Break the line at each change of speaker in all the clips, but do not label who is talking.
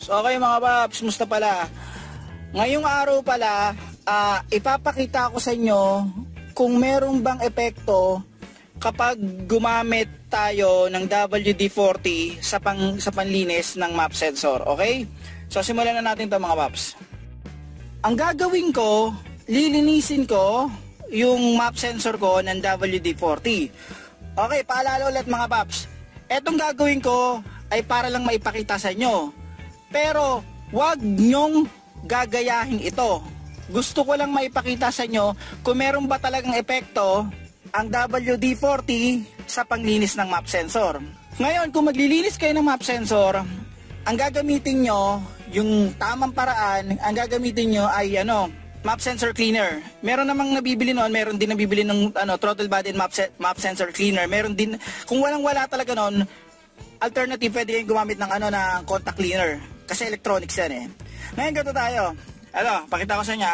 So okay mga paps, musta pala? Ngayong araw pala, ipapakita ko sa inyo kung meron bang epekto kapag gumamit tayo ng WD-40 sa panlinis ng map sensor, okay? So simulan na natin 'to mga paps. Ang gagawin ko, lilinisin ko yung map sensor ko ng WD-40. Okay, paalala ulit mga paps. Etong gagawin ko ay para lang maipakita sa inyo. Pero wag nyong gagayahin ito. Gusto ko lang maipakita sa inyo kung meron ba talagang epekto ang WD-40 sa panglinis ng map sensor. Ngayon, kung maglilinis kayo ng map sensor, ang gagamitin nyo, yung tamang paraan, ang gagamitin nyo ay map sensor cleaner. Meron namang nabibili noon, meron din nabibili ng throttle body map sensor cleaner. Meron din, kung walang-wala talaga noon, alternative, pwede kayong gumamit ng ng contact cleaner. Kasi electronics yan eh. Ngayon ganito tayo. Pakita ko sa inyo.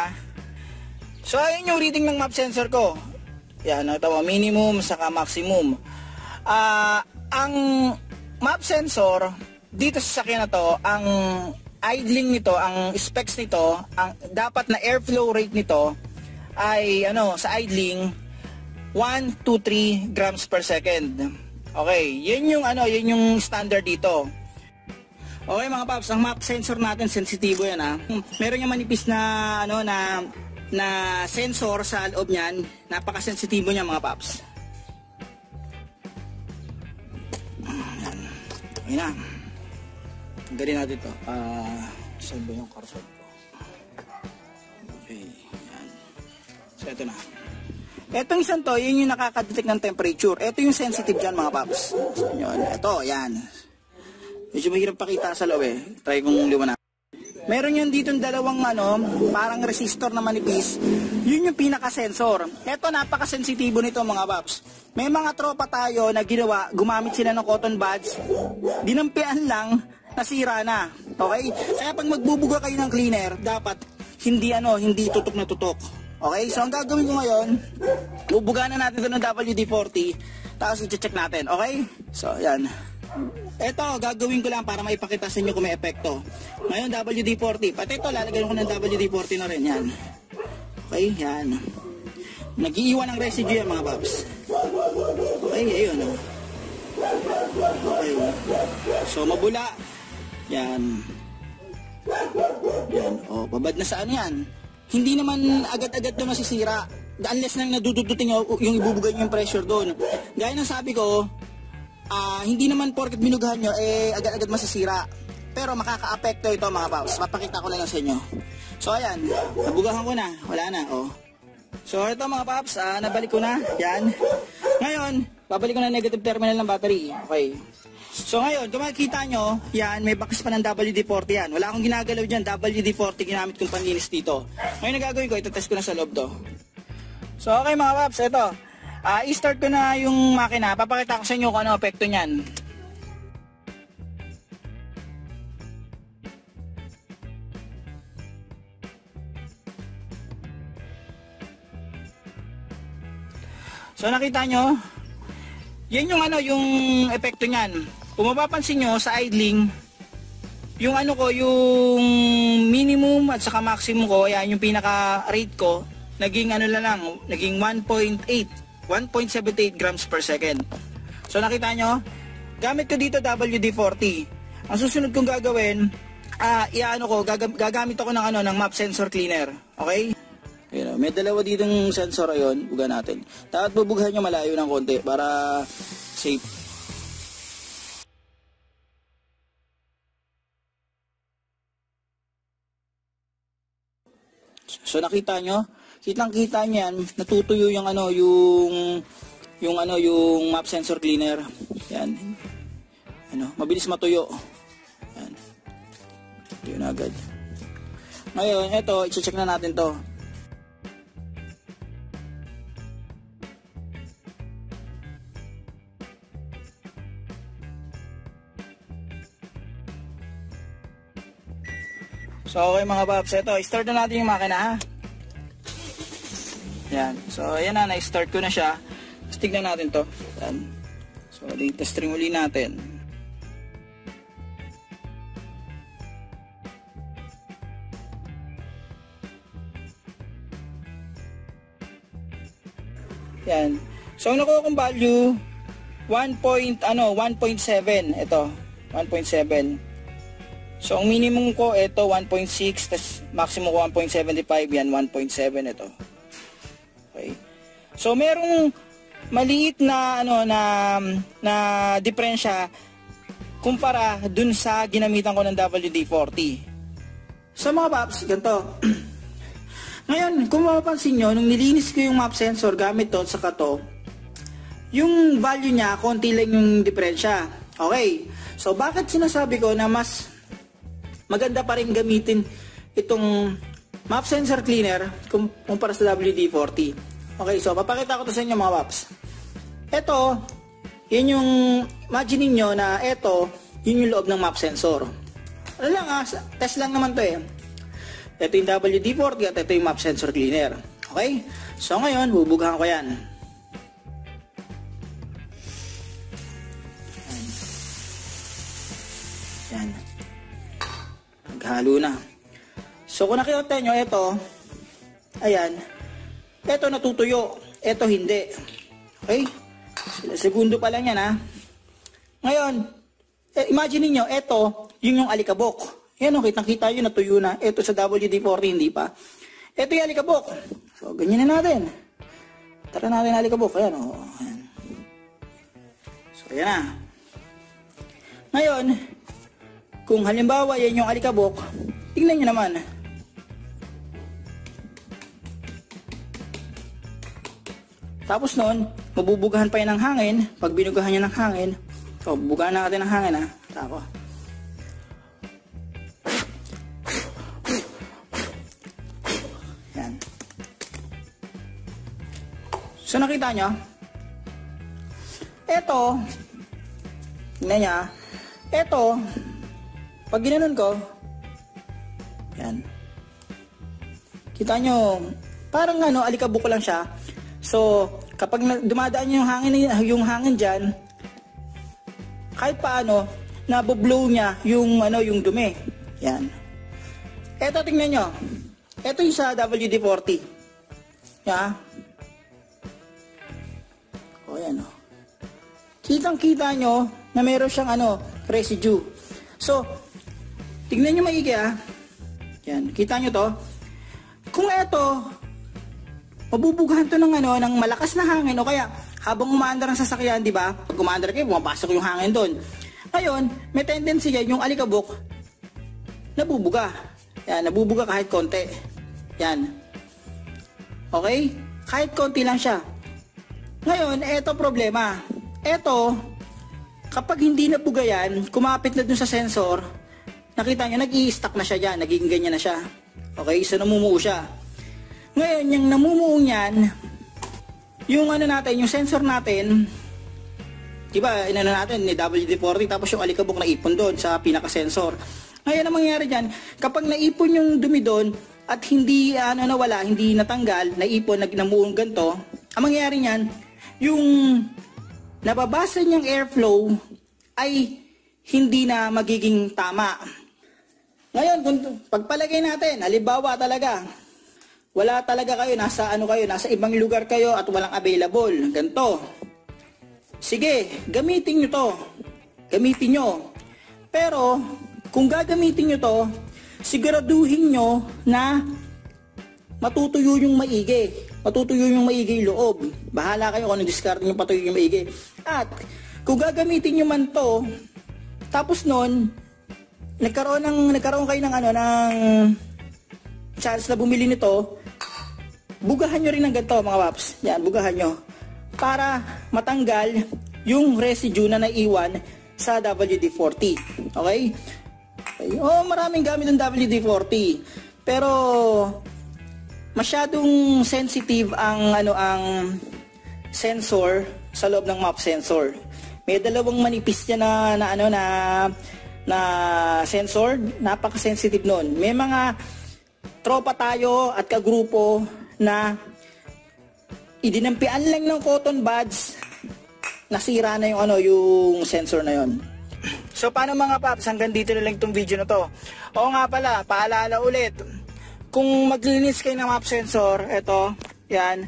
So ayun yung reading ng map sensor ko. Yan, ito mo, minimum saka maximum. Ang map sensor dito sa sasakyan na to, ang idling nito, ang specs nito, ang dapat na airflow rate nito ay sa idling 1 to 3 grams per second. Okay, yan yung standard dito. Okay mga paps, ang map sensor natin sensitibo yan ha. Meron yung manipis na na sensor sa loob niyan. Napakasensitibo niya mga paps. Ayun na. Tanggalin natin to. Saan ba yung cursor ko? Okay, yan. So ito na. Etong isang to, yun yung nakakadetect ng temperature. Ito yung sensitive dyan mga paps. Yun, ito, yan. Medyo mahirap pakita sa loob eh. Try kong liwanag. Meron yun dito dalawang parang resistor na manipis. Yun yung pinaka-sensor. Ito napaka-sensitibo nito mga paps. May mga tropa tayo na ginawa, gumamit sila ng cotton buds. Dinampian lang, nasira na. Okay? Kaya pag magbubuga kayo ng cleaner, dapat hindi tutok na tutok. Okay? So ang gagawin ko ngayon, bubuga na natin ito ng WD-40, tapos i-check natin. Okay? So yan. Ito, gagawin ko lang para maipakita sa inyo kung may epekto. Ngayon, WD-40. Pati ito, lalagyan ko ng WD-40 na rin. Yan. Okay, yan. Nag-iiwan ng residue yan, mga paps. Okay, ayun. Okay. So, mabula. Yan. Yan. O, babad na saan yan. Hindi naman agad-agad na masisira. Unless nang nadududutin nyo, yung ibubugay nyo yung pressure doon. Gaya ng sabi ko, hindi naman porket binugahan nyo, agad-agad masisira. Pero makaka-apekto ito mga paps. Papakita ko na lang sa inyo. So ayan, nabugahan ko na. Wala na, oh. So ito mga paps, nabalik ko na. Yan. Ngayon, babalik ko na negative terminal ng battery. Okay. So ngayon, kung makikita nyo, yan, may bakas pa ng WD-40 yan. Wala akong ginagalaw dyan. WD-40 ginamit kong panlinis dito. Ngayon nagagawin ko, ito-test ko na sa loob to. So okay mga paps, ito. I-start ko na yung makina. Papakita ko sa inyo kung ano epekto niyan. So nakita nyo, yan yung yung epekto niyan. Kung mapapansin nyo sa idling, yung yung minimum at saka maximum ko, yan yung pinaka rate ko, naging naging 1.78 grams per second. So nakita nyo, gamit ko dito WD-40. Ang susunod kong gagawin, gagamit ako ng map sensor cleaner. Okay? Ayun, may dalawa ditong sensor ayon, buga natin. Dapat bubughan nyo malayo ng konti para safe. So nakita nyo, kitang-kita niyan, natutuyo yung yung map sensor cleaner. Yan. Mabilis matuyo. Yan. Tuyo na agad. Ngayon, ito, i-check na natin 'to. So okay mga paps, ito, start na natin yung makina. Yan. So ayan na, na-start ko na siya. Tapos tignan natin to. Yan. So dito string uli natin. Yan. So, ang nakuha kong value, 1.7. Ito, 1.7. So, ang minimum ko, ito, 1.6. Tas, maximum ko, 1.75. Yan, 1.7 ito. Okay. So, merong maliit na, na diferensya kumpara dun sa ginamitan ko ng WD-40. So, mga paps, ganito. Ngayon, kung mapapansin nyo, nung nilinis ko yung map sensor gamit to, saka to, yung value niya, konti lang yung diferensya. Okay. So, bakit sinasabi ko na mas maganda pa rin gamitin itong map sensor cleaner kumpara sa WD-40? Okay, so papakita ko to sa inyo mga paps. Ito, yun yung, imagine niyo na ito, yun yung loob ng map sensor. Ano lang test lang naman to eh. Ito yung WD-40 at ito yung map sensor cleaner. Okay? So ngayon, bubugahan ko yan. Yan. Naghalo na. So kung nakita nyo, ito, ayan, ito natutuyo, ito hindi. Okay? Segundo pa lang yan ha. Ngayon, imagine niyo ito, yun yung alikabok. Yan o, kitang-kita yun, natuyo na. Ito sa WD-40, hindi pa. Ito yung alikabok. So, ganyan na natin. Tara natin alikabok. Ayan o. Ayan. So, yan na. Ngayon, kung halimbawa yan yung alikabok, tingnan nyo naman. Tapos nun, mabubugahan pa yan ng hangin. Pag binugahan nyo ng hangin, so, bubugahan natin ng hangin ha. Tapos, yan. So, nakita nyo? Ito, tingnan nyo. Ito, pag ginanon ko, yan. Kita nyo, parang alikabok lang siya. So, kapag dumadaan yung hangin dyan, kahit paano, naboblow niya yung dumi. Yan. Eto, tingnan nyo. Eto yung sa WD-40. Yan. O, yan o. Kitang-kita nyo na meron siyang residue. So, tingnan nyo maigi ha. Yan. Kita nyo to. Kung eto, mabubugahan to ng malakas na hangin o kaya habang umaandar ang sasakyan, di ba? Pag umaandar kayo, pumapasok yung hangin doon. Ngayon, may tendency yan, yung alikabok, nabubuga. Yan, nabubuga kahit konti. Yan. Okay? Kahit konti lang siya. Ngayon, eto problema. Eto, kapag hindi nabuga yan, kumapit na dun sa sensor, nakita nyo, nag-i-stack na siya dyan, naging ganyan na siya. Okay? So, namumuo siya. Ngayon, yung namumuo niyan, yung yung sensor natin, diba, natin ni WD-40, tapos yung alikabok na ipon doon sa pinaka-sensor. Ngayon, ang mangyayari dyan, kapag naipon yung dumi doon, at hindi, nawala, hindi natanggal, naipon, namuong ganito, ang mangyayari niyan, yung nababasa niyang airflow, ay hindi na magiging tama. Ngayon, kung pagpalagay natin, halimbawa talaga, wala talaga kayo, nasa ibang lugar kayo at walang available. Ganito. Sige, gamitin nyo to. Gamitin nyo. Pero, kung gagamitin nyo to, siguraduhin nyo na matutuyo yung maigi. Matutuyo yung maigi yung loob. Bahala kayo kung anong discard nyo patuyo yung maigi. At, kung gagamitin nyo man to, tapos nun, nagkaroon kayo ng chance na bumili nito, bugahan nyo rin ng ganito mga paps. Yan, bugahan nyo. Para matanggal yung residue na naiwan sa WD-40. Okay? Oh, maraming gamit ng WD-40. Pero masyadong sensitive ang sensor sa loob ng map sensor. May dalawang manipis niya na sensor, napaka-sensitive nun. May mga tropa tayo at kagrupo na idinampian lang ng cotton buds, nasira na yung sensor na yon. So paano mga paps, hanggang dito na lang itong video na to. Oo nga pala, paalala ulit, kung maglinis kayo ng map sensor, eto, yan,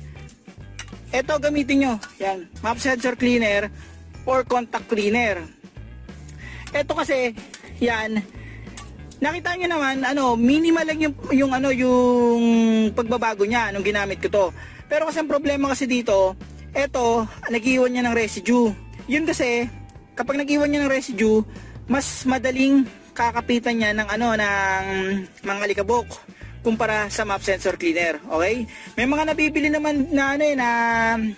ito gamitin nyo. Yan, map sensor cleaner or contact cleaner. Ito kasi, yan, nakita nyo naman, minimal lang yung pagbabago niya nung ginamit ko to. Pero kasi ang problema kasi dito, ito, nag-iwan niya ng residue. Yun kasi, kapag nag-iwan niya ng residue, mas madaling kakapitan niya ng ng mga alikabok kumpara sa map sensor cleaner. Okay? May mga nabibili naman na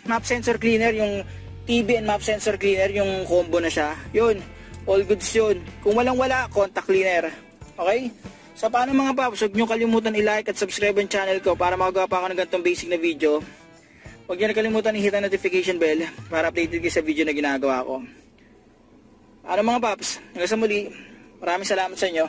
map sensor cleaner, yung TV and map sensor cleaner, yung combo na siya. Yun, all goods yun. Kung walang-wala, contact cleaner. Okay? So paano mga paps, huwag nyo kalimutan i-like at subscribe ang channel ko para makagawa pa ako ng ganitong basic na video. Huwag nyo na kalimutan i-hit ang notification bell para updated kayo sa video na ginagawa ko. Ano mga paps, hanggang sa muli, maraming salamat sa inyo.